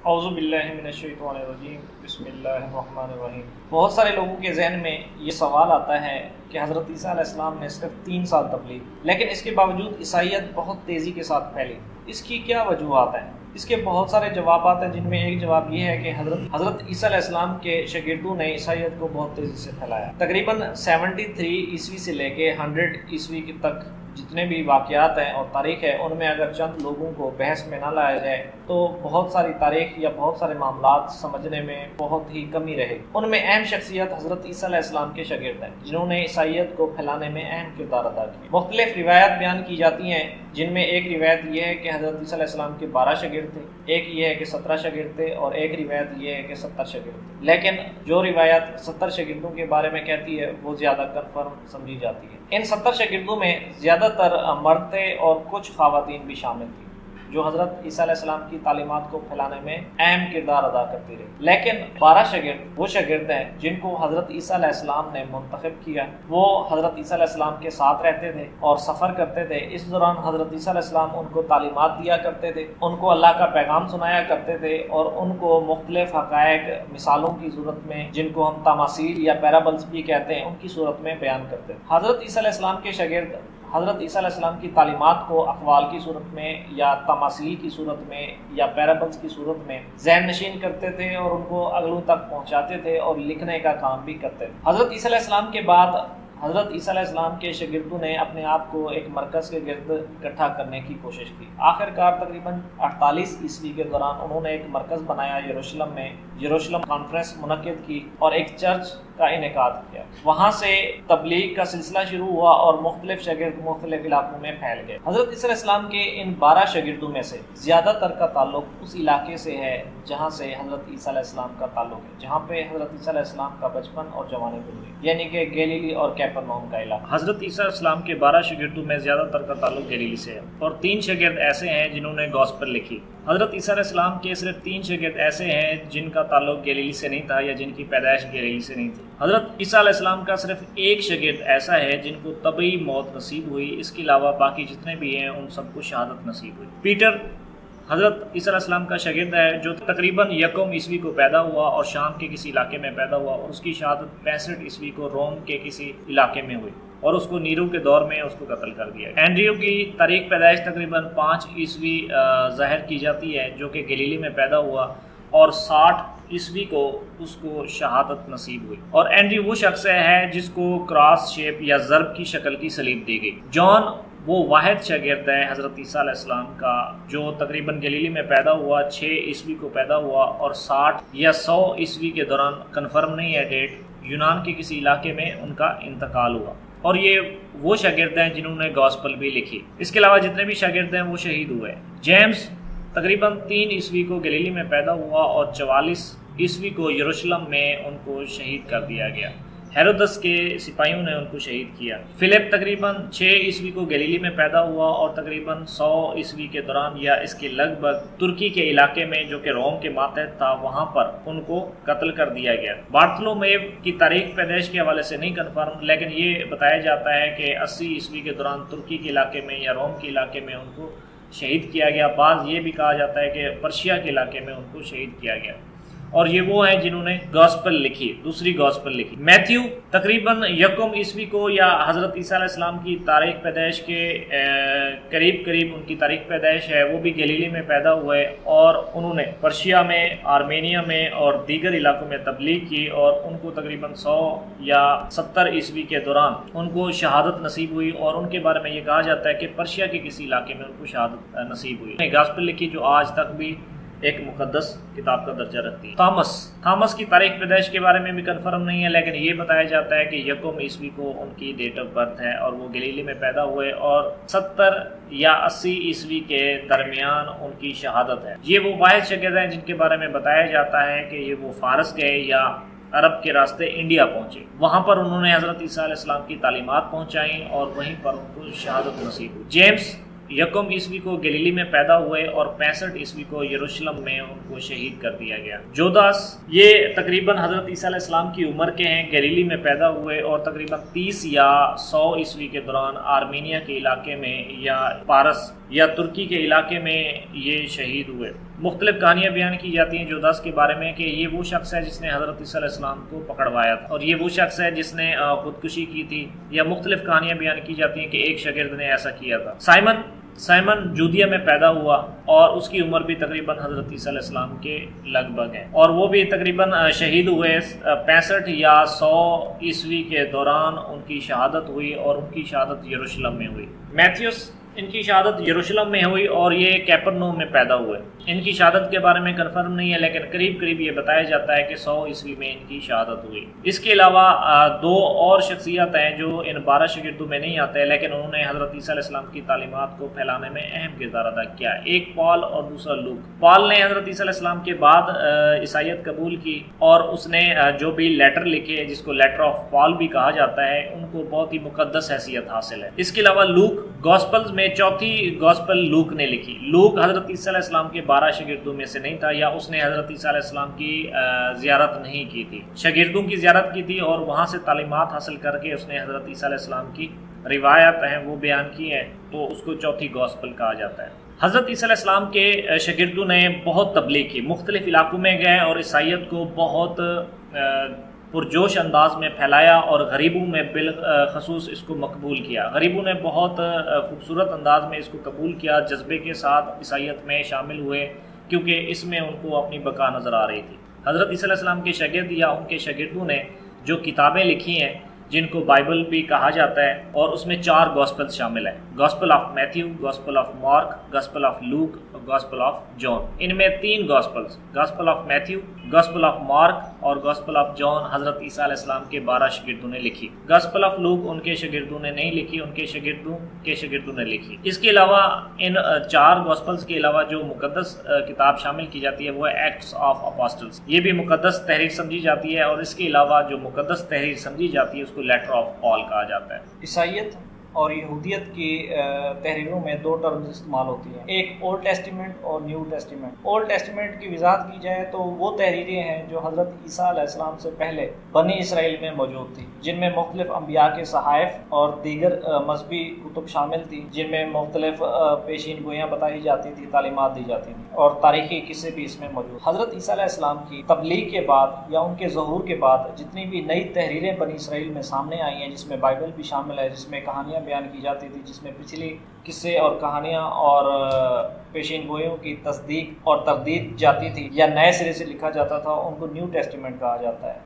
اعوذ باللہ من الشیطان الرجیم، بسم اللہ الرحمن الرحیم۔ بہت سارے لوگوں کے ذہن میں یہ سوال آتا ہے کہ حضرت عیسیٰ علیہ السلام نے صرف 3 سال تبلیغ، لیکن اس کے باوجود عیسائیت بہت تیزی کے ساتھ پھیلی۔ اس کی کیا وجوہات ہیں؟ اس کے بہت سارے جوابات ہیں، جن میں ایک جواب یہ ہے کہ حضرت عیسیٰ علیہ السلام کے شاگردوں نے عیسائیت کو بہت تیزی سے پھیلایا۔ تقریباً 73 عیسوی سے لے کے 100 عیسوی تک جتنے بھی واقعات ہیں اور تاریخ ہے، ان میں اگر چند لوگوں کو بحث میں نہ لایا جائے تو بہت ساری تاریخ یا بہت سارے معاملات سمجھنے میں بہت ہی کمی رہے۔ ان میں اہم شخصیت حضرت عیسیٰ علیہ السلام کے شاگرد ہیں، جنہوں نے عیسائیت کو پھیلانے میں اہم کردار ادا کیا۔ مختلف روایات بیان کی جاتی ہیں، جن میں ایک روایت یہ ہے کہ حضرت عیسیٰ علیہ السلام کے 12 شاگرد تھے، ایک یہ ہے کہ 17 شاگرد تھے، اور ایک روایت یہ ہے کہ 70 شاگرد تھے۔ لیکن جو روایت 70 شاگردوں کے بارے میں کہتی ہے وہ زیادہ کنفرم سمجھی جاتی ہے۔ ان 70 شاگردوں میں زیادہ تر مرد تھے اور کچھ خواتین بھی شامل تھیں، جو حضرت عیسیٰ علیہ السلام کی تعلیمات کو پھیلانے میں اہم کردار ادا کرتی رہی۔ لیکن 12 شاگرد وہ شاگرد ہیں جن کو حضرت عیسیٰ علیہ السلام نے منتخب کیا۔ وہ حضرت عیسیٰ علیہ السلام کے ساتھ رہتے تھے اور سفر کرتے تھے۔ اس دوران حضرت عیسیٰ علیہ السلام ان کو تعلیمات دیا کرتے تھے، ان کو اللہ کا پیغام سنایا کرتے تھے، اور ان کو مختلف حقائق مثالوں کی صورت میں، جن کو ہم تماثیل یا پیرابلز بھی کہتے ہیں، ان کی صورت میں بیان کرتے تھے۔ حضرت عیسیٰ علیہ السلام کے شاگرد حضرت عیسیٰ علیہ السلام کی تعلیمات کو اقوال کی صورت میں یا تماثیل کی صورت میں یا پیرابلز کی صورت میں ذہن نشین کرتے تھے اور ان کو اگلوں تک پہنچاتے تھے اور لکھنے کا کام بھی کرتے تھے۔ حضرت عیسیٰ علیہ السلام کے بعد حضرت عیسیٰ علیہ السلام کے شاگردوں نے اپنے آپ کو ایک مرکز کے گرد اکٹھا کرنے کی کوشش کی۔ آخر کار تقریباً 48 عیسوی کے دوران انہوں نے ایک مرکز بنایا یروشلم میں، یروشلم کانفرنس منعقد کی اور ایک چرچ کا انعقاد کیا۔ وہاں سے تبلیغ کا سلسلہ شروع ہوا اور مختلف شاگرد مختلف علاقوں میں پھیل گئے۔ حضرت عیسیٰ علیہ السلام کے ان 12 شاگردوں میں سے زیادہ تر کا تعلق اس علاقے سے ہے جہاں سے حضرت عیسیٰ علیہ السلام کا تعلق ہے، جہاں پہ حضرت عیسیٰ علیہ السلام کا بچپن اور جوانی گزری، یعنی کہ گلیلی اور کیپرناؤم کا علاقہ۔ حضرت عیسیٰ علیہ السلام کے 12 شاگردوں میں زیادہ تر کا تعلق گلیلی سے ہے، اور 3 شاگرد ایسے ہیں جنہوں نے گوسپل لکھی۔ حضرت عیسیٰ علیہ السلام کے صرف 3 شاگرد ایسے ہیں جن کا تعلق گلیلی سے نہیں تھا یا جن کی پیدائش گلیلی سے نہیں تھی۔ حضرت عیسیٰ علیہ السلام کا صرف ایک شاگرد ایسا ہے جن کو طبعی موت نصیب ہوئی، اس کے علاوہ باقی جتنے بھی ہیں ان سب کو شہادت نصیب ہوئی۔ پیٹر حضرت عیسیٰ علیہ السلام کا شاگرد ہے، جو تقریباً 1 عیسوی کو پیدا ہوا اور شام کے کسی علاقے میں پیدا ہوا، اور اس کی شہادت 65 عیسوی کو روم کے کسی علاقے میں ہوئی، اور اس کو نیرو کے دور میں اس کو قتل کر دیا۔ اینڈریو کی تاریخ پیدائش تقریباً 5 عیسوی ظاہر کی جاتی ہے، جو کہ گلیلی میں پیدا ہوا، اور 60 عیسوی کو اس کو شہادت نصیب ہوئی۔ اور اینڈریو وہ شخص ہے جس کو کراس شیپ یا ضرب کی شکل کی صلیب دی گئی۔ جان وہ واحد شاگرد ہے حضرت عیسیٰ علیہ السلام کا جو تقریباً گلیلی میں پیدا ہوا، 6 عیسوی کو پیدا ہوا، اور 60 یا 100 عیسوی کے دوران، کنفرم نہیں ہے ڈیٹ، یونان کے کسی علاقے میں ان کا انتقال ہوا۔ اور یہ وہ شاگرد ہیں جنہوں نے گوسپل بھی لکھی۔ اس کے علاوہ جتنے بھی شاگرد ہیں وہ شہید ہوئے۔ جیمز تقریباً 3 عیسوی کو گلیلی میں پیدا ہوا اور 44 عیسوی کو یروشلم میں ان کو شہید کر دیا گیا۔ ہیرودس کے سپاہیوں نے ان کو شہید کیا۔ فلپ تقریباً 6 عیسوی کو گلیلی میں پیدا ہوا اور تقریباً 100 عیسوی کے دوران یا اس کے لگ بھگ ترکی کے علاقے میں، جو کہ روم کے ماتحت تھا، وہاں پر ان کو قتل کر دیا گیا۔ بارتھولومیو کی تاریخ پیدائش کے حوالے سے نہیں کنفرم، لیکن یہ بتایا جاتا ہے کہ 80 عیسوی کے دوران ترکی کے علاقے میں یا روم کے علاقے میں ان کو شہید کیا گیا۔ بعض یہ بھی کہا جاتا ہے کہ پرشیا کے علاقے میں ان کو شہید کیا گیا۔ اور یہ وہ ہیں جنہوں نے گوسپل لکھی، دوسری گوسپل لکھی۔ میتھیو تقریباً 1 عیسوی کو یا حضرت عیسیٰ علیہ السلام کی تاریخ پیدائش کے قریب ان کی تاریخ پیدائش ہے، وہ بھی گلیلی میں پیدا ہوئے، اور انہوں نے پرشیا میں، آرمینیا میں اور دیگر علاقوں میں تبلیغ کی، اور ان کو تقریباً 100 یا 70 عیسوی کے دوران ان کو شہادت نصیب ہوئی، اور ان کے بارے میں یہ کہا جاتا ہے کہ پرشیا کے کسی علاقے میں ان کو شہادت نصیب ہوئی۔ گوسپل لکھی جو آج تک بھی ایک مقدس کتاب کا درجہ رکھتی ہے۔ تھامس کی تاریخ پیدائش کے بارے میں بھی کنفرم نہیں ہے، لیکن یہ بتایا جاتا ہے کہ 1 عیسوی کو ان کی ڈیٹ آف برتھ ہے اور وہ گلیلی میں پیدا ہوئے، اور 70 یا 80 عیسوی کے درمیان ان کی شہادت ہے۔ یہ وہ واحد شاگرد ہیں جن کے بارے میں بتایا جاتا ہے کہ یہ وہ فارس گئے یا عرب کے راستے انڈیا پہنچے، وہاں پر انہوں نے حضرت عیسیٰ علیہ السلام کی تعلیمات پہنچائیں اور وہیں پر ان کو شہادت نصیب ہوئی۔ جیمز 1 عیسوی کو گلیلی میں پیدا ہوئے اور 65 عیسوی کو یروشلم میں ان کو شہید کر دیا گیا۔ جوداس یہ تقریباً حضرت عیسیٰ علیہ السلام کی عمر کے ہیں، گلیلی میں پیدا ہوئے اور تقریباً 30 یا 100 عیسوی کے دوران آرمینیا کے علاقے میں یا پارس یا ترکی کے علاقے میں یہ شہید ہوئے۔ مختلف کہانیاں بیان کی جاتی ہیں جوداس کے بارے میں کہ یہ وہ شخص ہے جس نے حضرت عیسیٰ علیہ السلام کو پکڑوایا تھا، اور یہ وہ شخص ہے جس نے خودکشی کی تھی، یا مختلف کہانیاں بیان کی جاتی ہیں کہ ایک شاگرد نے ایسا کیا تھا۔ سائمن جودیا میں پیدا ہوا اور اس کی عمر بھی تقریباً حضرت عیسیٰ علیہ السلام کے لگ بھگ ہے، اور وہ بھی تقریباً شہید ہوئے 65 یا 100 عیسوی کے دوران ان کی شہادت ہوئی، اور ان کی شہادت یروشلم میں ہوئی۔ میتھیوس ان کی شہادت یروشلم میں ہوئی اور یہ کیپرنوم میں پیدا ہوئے۔ ان کی شہادت کے بارے میں کنفرم نہیں ہے، لیکن قریب یہ بتایا جاتا ہے کہ 100 عیسوی میں ان کی شہادت ہوئی۔ اس کے علاوہ 2 اور شخصیات ہیں جو ان 12 شاگردوں میں نہیں آتے، لیکن انہوں نے حضرت عیسیٰ علیہ السلام کی تعلیمات کو پھیلانے میں اہم کردار ادا کیا۔ ایک پال اور دوسرا لوک۔ پال نے حضرت عیسیٰ علیہ السلام کے بعد عیسائیت قبول کی، اور اس نے جو بھی لیٹر لکھے جس کو لیٹر آف پال بھی کہا جاتا ہے، ان کو بہت ہی مقدس حیثیت حاصل ہے۔ اس کے علاوہ لوک گاسپلز میں چوتھی گاسپل لوک نے لکھی۔ لوک حضرت عیسیٰ علیہ السلام کے 12 شاگردوں میں سے نہیں تھا، یا اس نے حضرت عیسیٰ علیہ السلام کی زیارت نہیں کی تھی، شاگردوں کی زیارت کی تھی، اور وہاں سے تعلیمات حاصل کر کے اس نے حضرت عیسیٰ علیہ السلام کی روایت ہیں وہ بیان کی ہیں، تو اس کو چوتھی گاسپل کہا جاتا ہے۔ حضرت عیسیٰ علیہ السلام کے شاگردوں نے بہت تبلیغ کی، مختلف علاقوں میں گئے اور عیسائیت کو بہت پرجوش انداز میں پھیلایا، اور غریبوں میں بالخصوص اس کو مقبول کیا۔ غریبوں نے بہت خوبصورت انداز میں اس کو قبول کیا، جذبے کے ساتھ عیسائیت میں شامل ہوئے، کیونکہ اس میں ان کو اپنی بقا نظر آ رہی تھی۔ حضرت عیسیٰ علیہ السلام کے شاگرد یا ان کے شاگردوں نے جو کتابیں لکھی ہیں جن کو بائبل بھی کہا جاتا ہے، اور اس میں 4 گاسپل شامل ہیں: gospel of Matthew, gospel of Mark, gospel of Luke اور گاسپل آف جان۔ ان میں 3 gospels, gospel of Matthew, gospel of Mark اور گاسپل آف جان، حضرت عیسیٰ علیہ السلام کے 12 شاگردوں نے لکھی۔ گاسپل آف لوک ان کے شاگردوں نے نہیں لکھی، ان کے شاگردوں نے لکھی۔ اس کے علاوہ ان 4 گاسپلز کے علاوہ جو مقدس کتاب شامل کی جاتی ہے وہ ہے ایکٹس آف اپاسٹلز، یہ بھی مقدس تحریر سمجھی جاتی ہے، اور اس کے علاوہ جو مقدس تحریر سمجھی جاتی ہے اس کو لیٹر آف پال کہا جاتا ہے۔ عیسائیت اور یہودیت کی تحریروں میں 2 ٹرمز استعمال ہوتی ہیں، ایک اولڈ ٹیسٹیمنٹ اور نیو ٹیسٹیمنٹ۔ اولڈ ٹیسٹیمنٹ کی وضاحت کی جائے تو وہ تحریریں ہیں جو حضرت عیسیٰ علیہ السلام سے پہلے بنی اسرائیل میں موجود تھی، جن میں مختلف انبیاء کے صحائف اور دیگر مذہبی کتب شامل تھی، جن میں مختلف پیشین گوئیاں بتائی جاتی تھی، تعلیمات دی جاتی تھیں، اور تاریخی قصے بھی اس میں موجود۔ حضرت عیسیٰ علیہ السلام کی تبلیغ کے بعد یا ان کے ظہور کے بعد جتنی بھی نئی تحریریں بنی اسرائیل میں سامنے آئی ہیں، جس میں بائبل بھی شامل ہے، جس میں کہانیاں بیان کی جاتی تھی، جس میں پچھلی قصے اور کہانیاں اور پیشین گوئیوں کی تصدیق اور تردید جاتی تھی یا نئے سرے سے لکھا جاتا تھا، ان کو نیو ٹیسٹیمنٹ کہا جاتا ہے۔